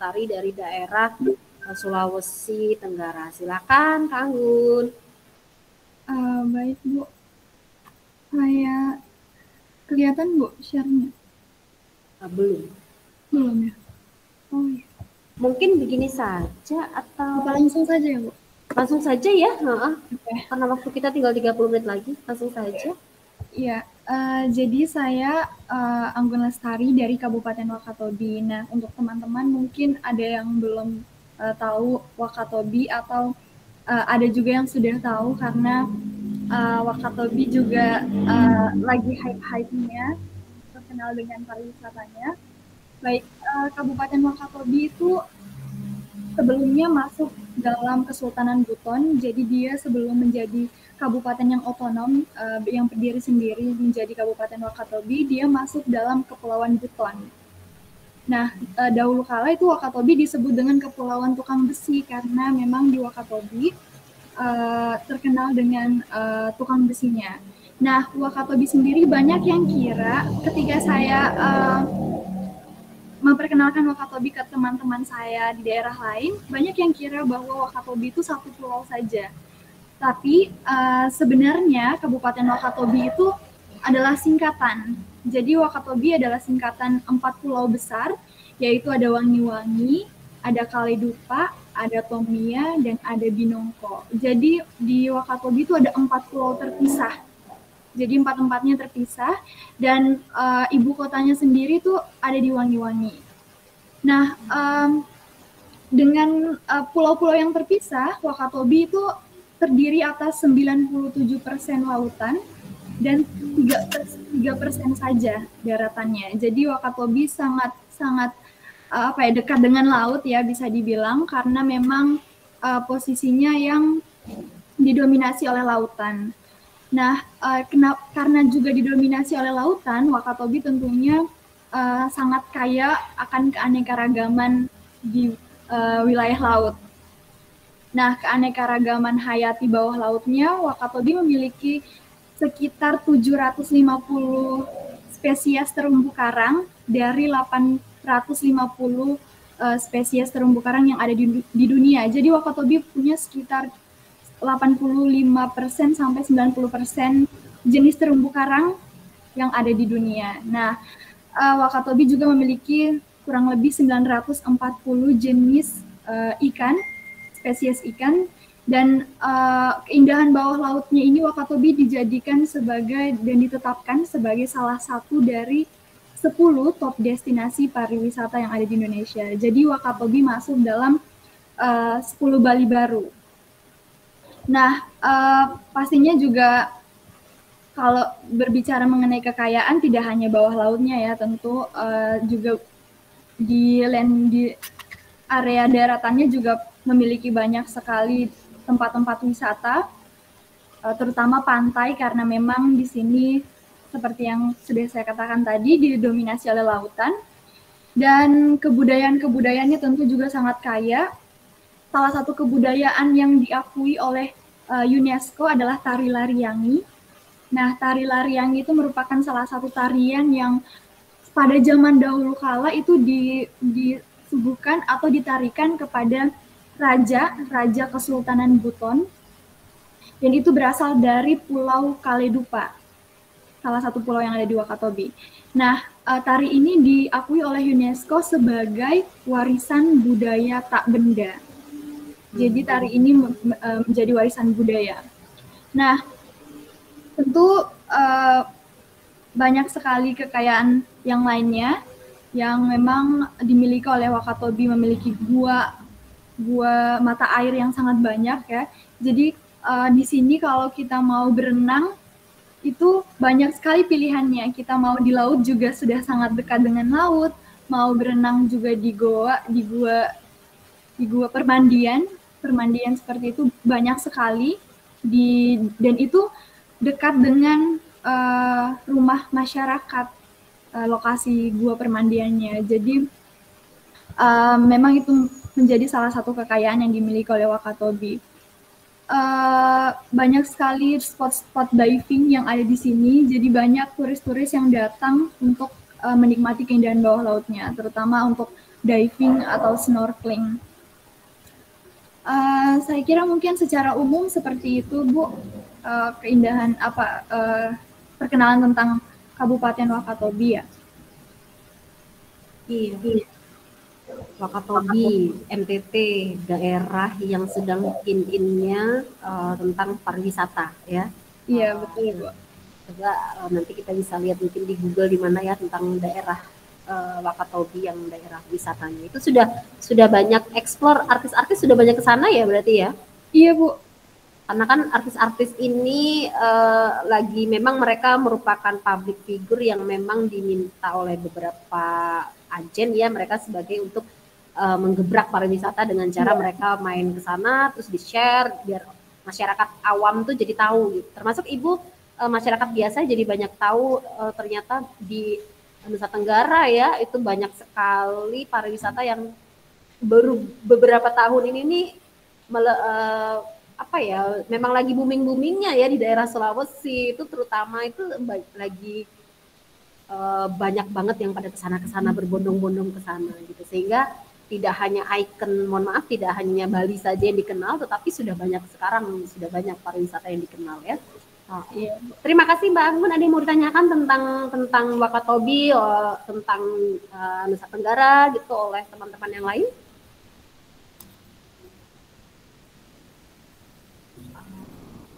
Lestari dari daerah Sulawesi Tenggara. Silakan, Kak Anggun. Baik, Bu. Saya kelihatan, Bu, share-nya? Belum. Belum ya? Oh, iya. Mungkin begini saja atau Apa langsung saja ya, Bu? langsung saja ya? Oke. Karena waktu kita tinggal 30 menit lagi, langsung saja. Iya, jadi saya Anggun Lestari dari Kabupaten Wakatobi. Nah, untuk teman-teman mungkin ada yang belum tahu Wakatobi atau ada juga yang sudah tahu karena Wakatobi juga lagi hype-hype-nya, terkenal dengan pariwisatanya. Baik, Kabupaten Wakatobi itu sebelumnya masuk dalam Kesultanan Buton, jadi dia sebelum menjadi kabupaten yang otonom, yang berdiri sendiri menjadi Kabupaten Wakatobi, dia masuk dalam Kepulauan Buton. Nah, dahulu kala itu Wakatobi disebut dengan Kepulauan Tukang Besi karena memang di Wakatobi terkenal dengan tukang besinya. Nah, Wakatobi sendiri banyak yang kira ketika saya memperkenalkan Wakatobi ke teman-teman saya di daerah lain, banyak yang kira bahwa Wakatobi itu satu pulau saja. Tapi sebenarnya Kabupaten Wakatobi itu adalah singkatan. Jadi Wakatobi adalah singkatan 4 pulau besar, yaitu ada Wangi-Wangi, ada Kaledupa, ada Tomia, dan ada Binongko. Jadi di Wakatobi itu ada 4 pulau terpisah. Jadi 4-empatnya terpisah, dan ibu kotanya sendiri tuh ada di Wangi-Wangi. Nah, dengan pulau-pulau yang terpisah, Wakatobi itu terdiri atas 97% lautan dan 3% saja daratannya. Jadi Wakatobi sangat dekat dengan laut ya bisa dibilang karena memang posisinya yang didominasi oleh lautan. Nah, karena juga didominasi oleh lautan, Wakatobi tentunya sangat kaya akan keanekaragaman di wilayah laut. Nah, keanekaragaman hayati bawah lautnya, Wakatobi memiliki sekitar 750 spesies terumbu karang dari 850 spesies terumbu karang yang ada di dunia. Jadi Wakatobi punya sekitar 85% sampai 90% jenis terumbu karang yang ada di dunia. Nah, Wakatobi juga memiliki kurang lebih 940 jenis ikan, spesies ikan, dan keindahan bawah lautnya ini Wakatobi dijadikan sebagai dan ditetapkan sebagai salah satu dari 10 top destinasi pariwisata yang ada di Indonesia. Jadi Wakatobi masuk dalam 10 Bali baru. Nah, pastinya juga kalau berbicara mengenai kekayaan tidak hanya bawah lautnya ya, tentu juga di area daratannya juga memiliki banyak sekali tempat-tempat wisata, terutama pantai karena memang di sini seperti yang sudah saya katakan tadi didominasi oleh lautan, dan kebudayaan-kebudayaannya tentu juga sangat kaya. Salah satu kebudayaan yang diakui oleh UNESCO adalah tari Lariyangi. Nah, tari Lariyangi itu merupakan salah satu tarian yang pada zaman dahulu kala itu disuguhkan atau ditarikan kepada Raja Kesultanan Buton, dan itu berasal dari Pulau Kaledupa, salah satu pulau yang ada di Wakatobi. Nah, tari ini diakui oleh UNESCO sebagai warisan budaya tak benda. Jadi tari ini menjadi warisan budaya. Nah, tentu banyak sekali kekayaan yang lainnya yang memang dimiliki oleh Wakatobi, memiliki gua mata air yang sangat banyak ya. Jadi di sini kalau kita mau berenang itu banyak sekali pilihannya. Kita mau di laut juga sudah sangat dekat dengan laut, mau berenang juga di gua permandian seperti itu banyak sekali dan itu dekat dengan rumah masyarakat, lokasi gua permandiannya. Jadi memang itu menjadi salah satu kekayaan yang dimiliki oleh Wakatobi. Banyak sekali spot-spot diving yang ada di sini, jadi banyak turis-turis yang datang untuk menikmati keindahan bawah lautnya, terutama untuk diving atau snorkeling. Saya kira mungkin secara umum seperti itu, Bu. Keindahan perkenalan tentang Kabupaten Wakatobi ya. Iya. Wakatobi, NTT, daerah yang sedang in-innya tentang pariwisata ya. Iya, betul, Bu. Coba nanti kita bisa lihat mungkin di Google di mana ya tentang daerah Wakatobi yang daerah wisatanya. Itu sudah banyak explore, artis-artis sudah banyak ke sana ya berarti ya? Iya, Bu. Karena kan artis-artis ini lagi memang mereka merupakan public figure yang memang diminta oleh beberapa agen ya, mereka sebagai untuk menggebrak pariwisata dengan cara mereka main ke sana terus di-share biar masyarakat awam tuh jadi tahu gitu. Termasuk Ibu masyarakat biasa jadi banyak tahu ternyata di Nusa Tenggara ya itu banyak sekali pariwisata yang baru beberapa tahun ini nih apa ya memang lagi booming-boomingnya ya di daerah Sulawesi itu terutama itu lagi banyak banget yang pada kesana berbondong-bondong kesana gitu sehingga tidak hanya ikon, mohon maaf tidak hanya Bali saja yang dikenal tetapi sudah banyak sekarang sudah banyak pariwisata yang dikenal ya. Oh, iya. Terima kasih Mbak Anggun. Ada yang mau ditanyakan tentang Wakatobi, tentang Nusa Tenggara gitu oleh teman-teman yang lain?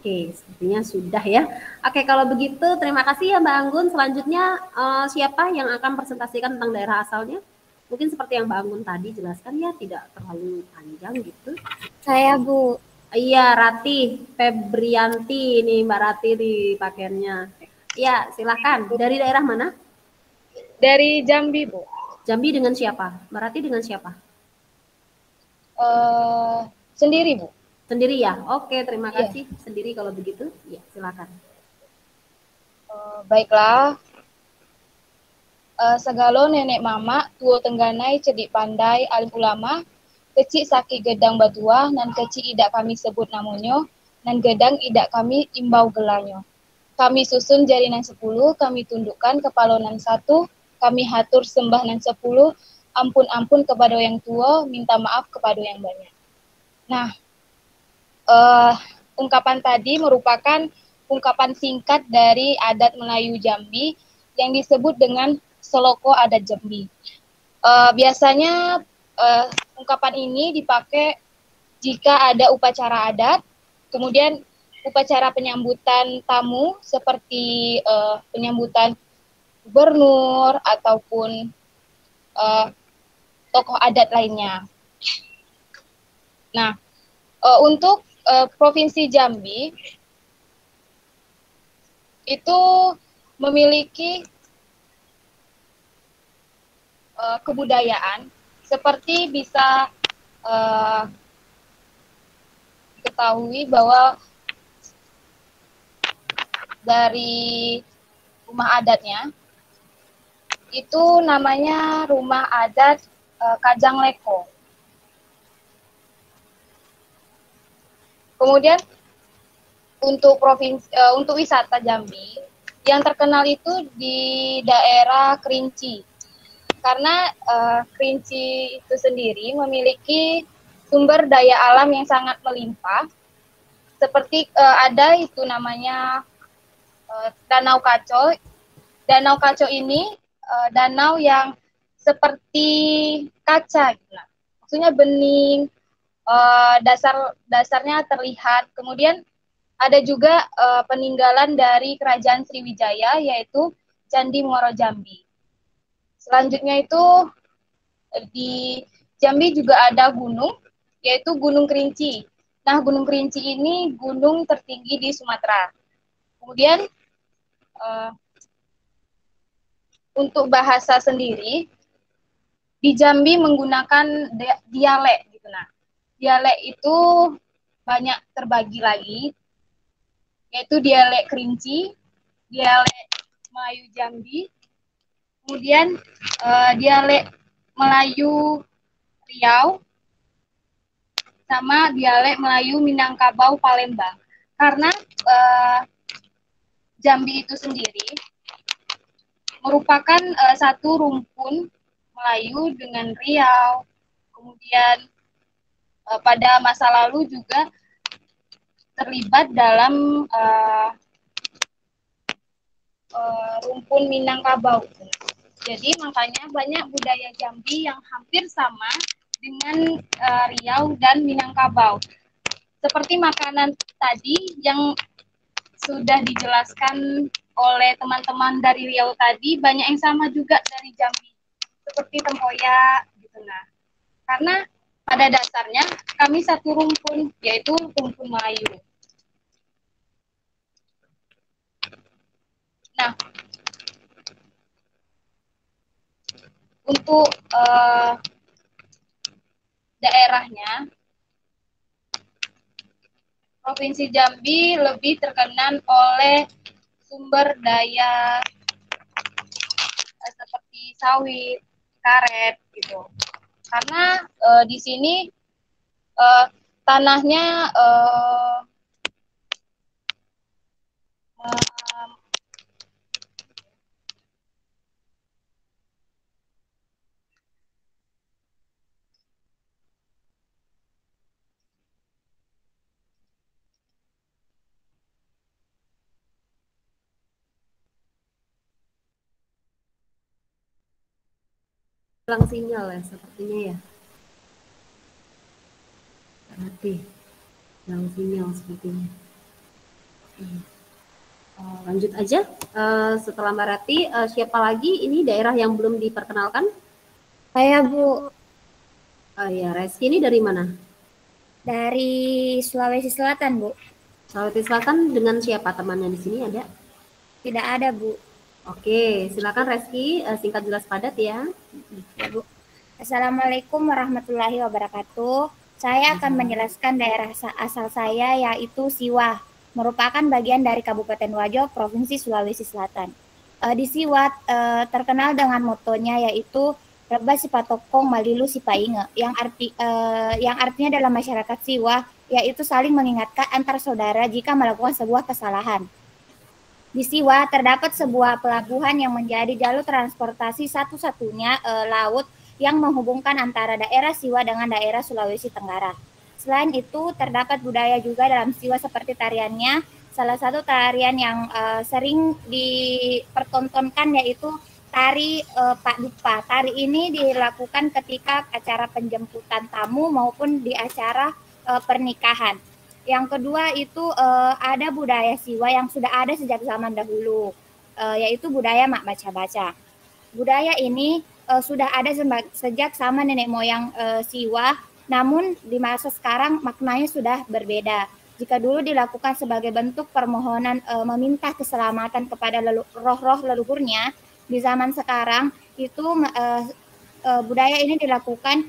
Oke, sepertinya sudah ya. Oke, kalau begitu terima kasih ya Mbak Anggun. Selanjutnya siapa yang akan presentasikan tentang daerah asalnya? Mungkin seperti yang Mbak Anggun tadi jelaskan ya, tidak terlalu panjang gitu. Saya Bu. Iya, Rati Febrianti ini Mbak Rati di pakaiannya. Iya, silakan. Dari daerah mana? Dari Jambi Bu. Jambi dengan siapa? Mbak Rati dengan siapa? Sendiri Bu. Sendiri ya? Oke, terima kasih. Sendiri kalau begitu. Ya, silakan. Baiklah. Segalo nenek mama, tuo tengganai, cedik pandai, alim ulama, kecik sakit gedang batua, nan kecik idak kami sebut namonyo, nan gedang idak kami imbau gelanyo. Kami susun jarinan 10, kami tundukkan kepalonan 1, kami hatur sembah nan 10, ampun-ampun kepada yang tua, minta maaf kepada yang banyak. Nah, ungkapan tadi merupakan ungkapan singkat dari adat Melayu Jambi yang disebut dengan Seloko Adat Jambi. Biasanya ungkapan ini dipakai jika ada upacara adat, kemudian upacara penyambutan tamu seperti penyambutan gubernur ataupun tokoh adat lainnya. Nah, untuk Provinsi Jambi itu memiliki kebudayaan seperti bisa diketahui bahwa dari rumah adatnya itu namanya rumah adat Kajang Leko. Kemudian untuk untuk wisata Jambi yang terkenal itu di daerah Kerinci, karena Kerinci itu sendiri memiliki sumber daya alam yang sangat melimpah, seperti ada itu namanya Danau Kaco. Danau Kaco ini danau yang seperti kaca, gitu. Maksudnya bening. Dasarnya terlihat. Kemudian ada juga peninggalan dari Kerajaan Sriwijaya yaitu Candi Muaro Jambi. Selanjutnya itu di Jambi juga ada gunung yaitu Gunung Kerinci. Nah, Gunung Kerinci ini gunung tertinggi di Sumatera. Kemudian untuk bahasa sendiri di Jambi menggunakan dialek gitu. Nah, dialek itu banyak terbagi lagi, yaitu dialek Kerinci, dialek Melayu Jambi, kemudian dialek Melayu Riau, sama dialek Melayu Minangkabau Palembang. Karena Jambi itu sendiri merupakan satu rumpun Melayu dengan Riau. Kemudian pada masa lalu juga terlibat dalam rumpun Minangkabau. Jadi makanya banyak budaya Jambi yang hampir sama dengan Riau dan Minangkabau. Seperti makanan tadi yang sudah dijelaskan oleh teman-teman dari Riau tadi, banyak yang sama juga dari Jambi. Seperti tempoyak gitu. Nah, karena pada dasarnya kami satu rumpun, yaitu rumpun Melayu. Nah, untuk daerahnya, Provinsi Jambi lebih terkenal oleh sumber daya seperti sawit, karet, gitu. Karena di sini tanahnya Hilang sinyal ya sepertinya ya. Berarti hilang sinyal sepertinya. Lanjut aja. Setelah Mbak Rati, siapa lagi ini daerah yang belum diperkenalkan? Saya Bu, Ya, Reski ini dari mana? dari Sulawesi Selatan Bu. Sulawesi Selatan dengan siapa temannya di sini ada? Tidak ada Bu. Oke, silakan Reski, singkat jelas padat ya. Ya Bu. Assalamualaikum warahmatullahi wabarakatuh. Saya akan menjelaskan daerah asal saya yaitu Siwah, merupakan bagian dari Kabupaten Wajo, Provinsi Sulawesi Selatan. Di Siwah terkenal dengan motonya yaitu Reba Sipatokong Malilu Sipainge, yang artinya dalam masyarakat Siwah yaitu saling mengingatkan antar saudara jika melakukan sebuah kesalahan. Di Siwa terdapat sebuah pelabuhan yang menjadi jalur transportasi satu-satunya laut yang menghubungkan antara daerah Siwa dengan daerah Sulawesi Tenggara. Selain itu, terdapat budaya juga dalam Siwa seperti tariannya. Salah satu tarian yang sering dipertontonkan yaitu tari Pak Dupa. Tari ini dilakukan ketika acara penjemputan tamu maupun di acara pernikahan. Yang kedua itu ada budaya Siwa yang sudah ada sejak zaman dahulu, yaitu budaya mak baca-baca. Budaya ini sudah ada sejak zaman nenek moyang Siwa, namun di masa sekarang maknanya sudah berbeda. Jika dulu dilakukan sebagai bentuk permohonan meminta keselamatan kepada roh-roh leluhurnya, di zaman sekarang itu budaya ini dilakukan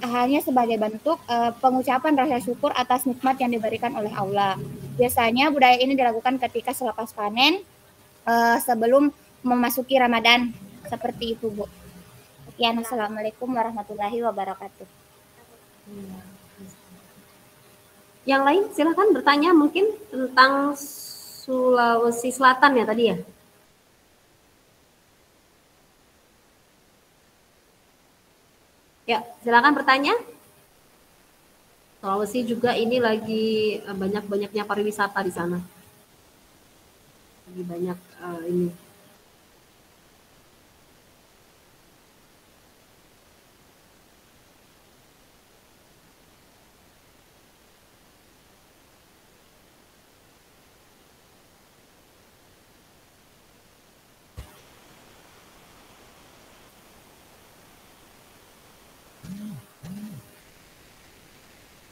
hanya sebagai bentuk pengucapan rasa syukur atas nikmat yang diberikan oleh Allah. Biasanya budaya ini dilakukan ketika selepas panen, sebelum memasuki Ramadan. Seperti itu, Bu. Sekian, Assalamualaikum warahmatullahi wabarakatuh. Yang lain silakan bertanya mungkin tentang Sulawesi Selatan ya tadi ya. Ya, silakan bertanya. Sulawesi juga ini lagi banyak-banyaknya pariwisata di sana. Lagi banyak ini.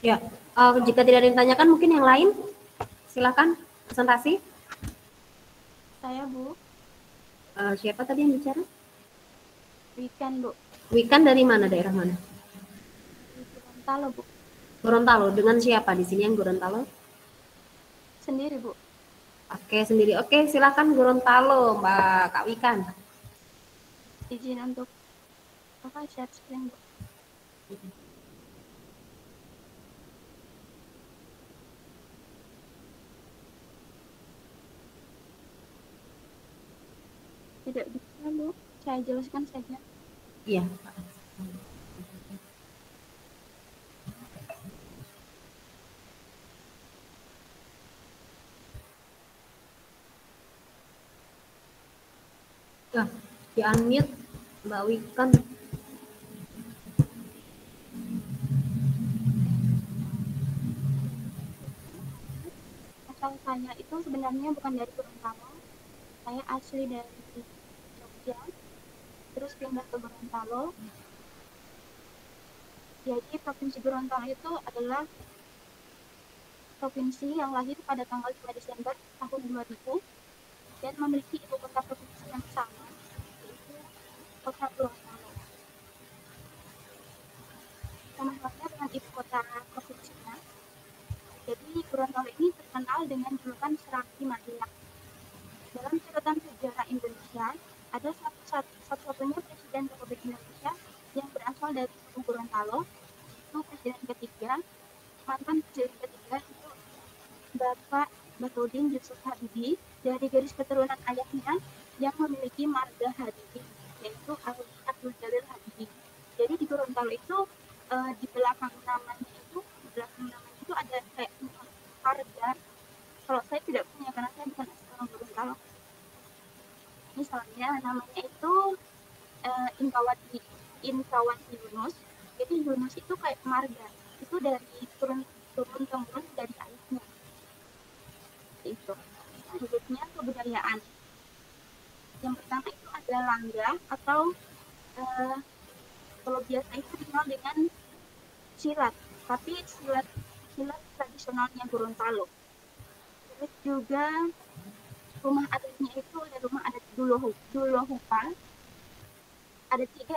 Ya, jika tidak ada yang ditanyakan mungkin yang lain, silakan presentasi. Saya Bu. Siapa tadi yang bicara? Wikan Bu. Wikan dari mana, daerah mana? Gorontalo Bu. Gorontalo, dengan siapa di sini yang Gorontalo? Sendiri Bu. Oke, sendiri. Oke, silakan Gorontalo, Mbak Kak Wikan. Izin untuk share screen Bu. Tidak bisa Bu, saya jelaskan saja. Iya. Ya, di unmute Mbak Wikan. Asal saya itu sebenarnya bukan dari Gorontalo, saya asli dari Jogja, terus pindah ke Gorontalo. Jadi Provinsi Gorontalo itu adalah provinsi yang lahir pada tanggal 2 Desember tahun 2000 dan memiliki ibu kota provinsi yang sama, yaitu Kota Gorontalo. Sama halnya dengan ibu kota provinsinya. Jadi Gorontalo ini terkenal dengan julukan Serambi Madinah. Dalam catatan sejarah Indonesia, ada satu-satunya Presiden Republik Indonesia yang berasal dari suku Gorontalo, itu Presiden ketiga, mantan Presiden ketiga itu Bapak Bahrudin Yusuf Habibie, dari garis keturunan ayahnya yang memiliki marga Habibie, yaitu Abdul Jalil Habibie. Jadi di Gorontalo itu di belakang namanya itu ada kayak marga. Kalau saya tidak punya karena saya bukan asli orang Gorontalo. Misalnya namanya itu Inkawati Yunus. Jadi Yunus itu kayak marga. Itu dari turun temurun dari ayahnya. Itu. Selanjutnya kebudayaan. Yang pertama itu ada langga atau kalau biasa itu dikenal dengan silat. Tapi silat tradisionalnya Gorontalo. Terus juga rumah adatnya itu ada rumah adat Dulohupa. Ada tiga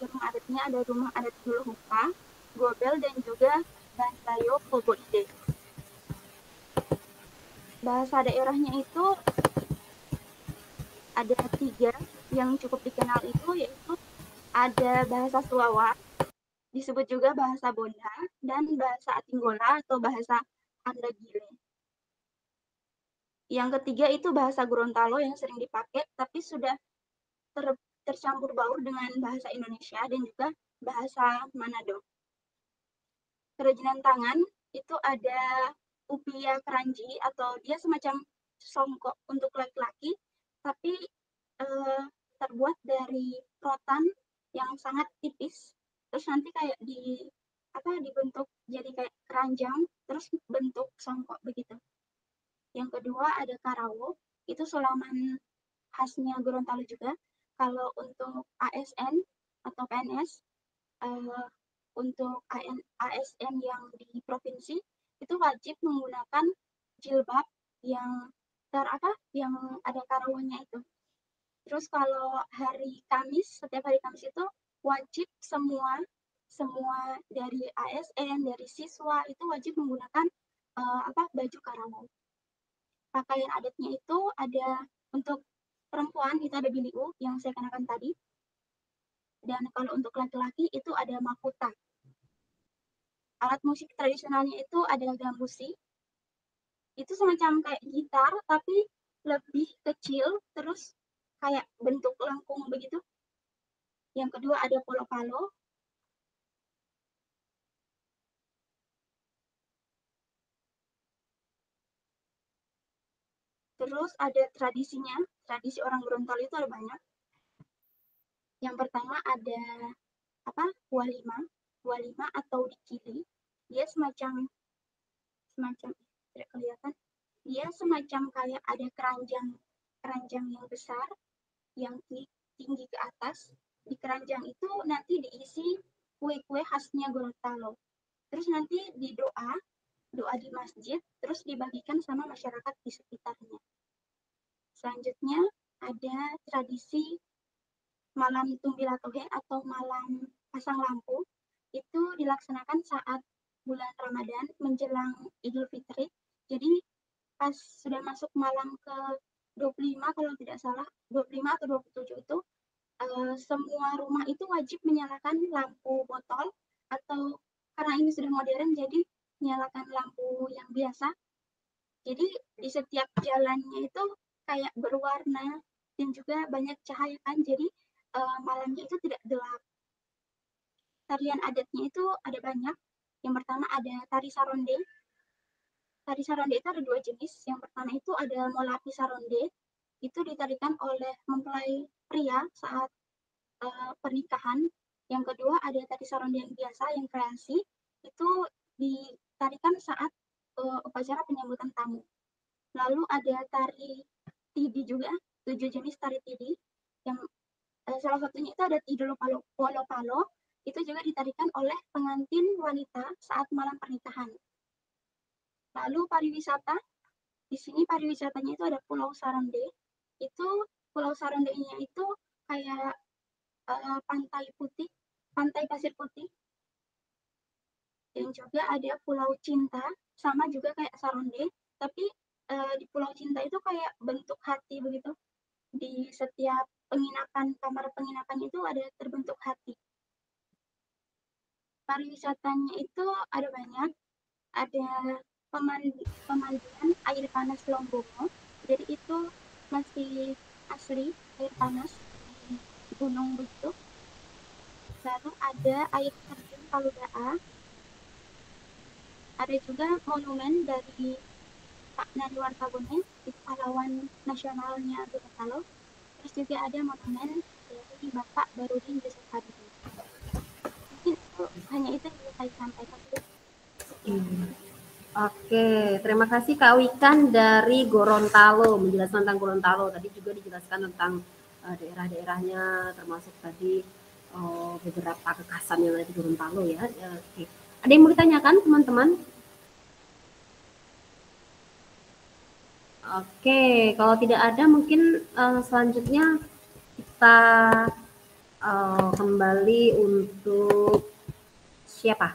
rumah adatnya, ada rumah adat Dulohupa, Gobel, dan juga Bantayo Koboide. Bahasa daerahnya itu ada tiga yang cukup dikenal itu, yaitu ada bahasa Suawa, disebut juga bahasa Bonda, dan bahasa Atinggola atau bahasa Andagile. Yang ketiga itu bahasa Gorontalo yang sering dipakai, tapi sudah tercampur baur dengan bahasa Indonesia dan juga bahasa Manado. Kerajinan tangan itu ada upia keranji atau dia semacam songkok untuk laki-laki, tapi terbuat dari rotan yang sangat tipis. Terus nanti kayak dibentuk jadi kayak keranjang, terus bentuk songkok begitu. Yang kedua ada karawo, itu sulaman khasnya Gorontalo juga. Kalau untuk ASN atau PNS, untuk ASN yang di provinsi itu wajib menggunakan jilbab yang yang ada karawannya itu. Terus kalau hari Kamis, setiap hari Kamis itu wajib semua dari ASN, dari siswa itu wajib menggunakan baju karawan. Pakaian adatnya itu ada untuk perempuan itu ada biliu yang saya kenakan tadi. Dan kalau untuk laki-laki itu ada makuta. Alat musik tradisionalnya itu ada gambusi. Itu semacam kayak gitar tapi lebih kecil, terus kayak bentuk lengkung begitu. Yang kedua ada polo-palo. Terus ada tradisinya, tradisi orang Gorontalo itu ada banyak. Yang pertama ada walima atau dikili. Dia semacam tidak kelihatan. Dia semacam kayak ada keranjang yang besar yang tinggi ke atas. Di keranjang itu nanti diisi kue-kue khasnya Gorontalo. Terus nanti doa di masjid, terus dibagikan sama masyarakat di sekitarnya. Selanjutnya ada tradisi malam Tumbilatohe atau malam pasang lampu. Itu dilaksanakan saat bulan Ramadan menjelang Idul Fitri. Jadi pas sudah masuk malam ke 25 kalau tidak salah, 25 atau 27 itu semua rumah itu wajib menyalakan lampu botol atau karena ini sudah modern jadi menyalakan lampu yang biasa. Jadi di setiap jalannya itu kayak berwarna dan juga banyak cahaya kan. Jadi malamnya itu tidak gelap. Tarian adatnya itu ada banyak. Yang pertama ada tari saronde. Tari saronde itu ada 2 jenis. Yang pertama itu ada molapi saronde. Itu ditarikan oleh mempelai pria saat pernikahan. Yang kedua ada tari saronde yang biasa, yang kreasi. Itu ditarikan saat upacara penyambutan tamu. Lalu ada tari tidi juga, 7 jenis tari tidi. Yang salah satunya itu ada tidolo palo. Itu juga ditarikan oleh pengantin wanita saat malam pernikahan. Lalu pariwisata, di sini pariwisatanya itu ada Pulau Saronde. Itu Pulau Sarondenya itu kayak pantai putih, pantai pasir putih. Dan juga ada Pulau Cinta, sama juga kayak Saronde, tapi di Pulau Cinta itu kayak bentuk hati begitu. Di setiap penginapan, kamar penginapan itu ada terbentuk hati. Pariwisatanya itu ada banyak, ada pemandian air panas Lombongo, jadi itu masih asli air panas di gunung begitu. Lalu ada air terjun Paludaa, ada juga monumen dari Pak Nadi Wartabune, itu pahlawan nasionalnya Gorontalo. Terus juga ada monumen dari Bapak Barudin Yusuf Habibie. Mungkin itu hanya itu yang bisa saya sampaikan. Oke, terima kasih Kak Wikan dari Gorontalo menjelaskan tentang Gorontalo. Tadi juga dijelaskan tentang daerah-daerahnya, termasuk tadi beberapa kekhasan yang ada di Gorontalo ya. Oke. Ada yang mau ditanyakan teman-teman? Oke, kalau tidak ada mungkin selanjutnya kita kembali untuk siapa?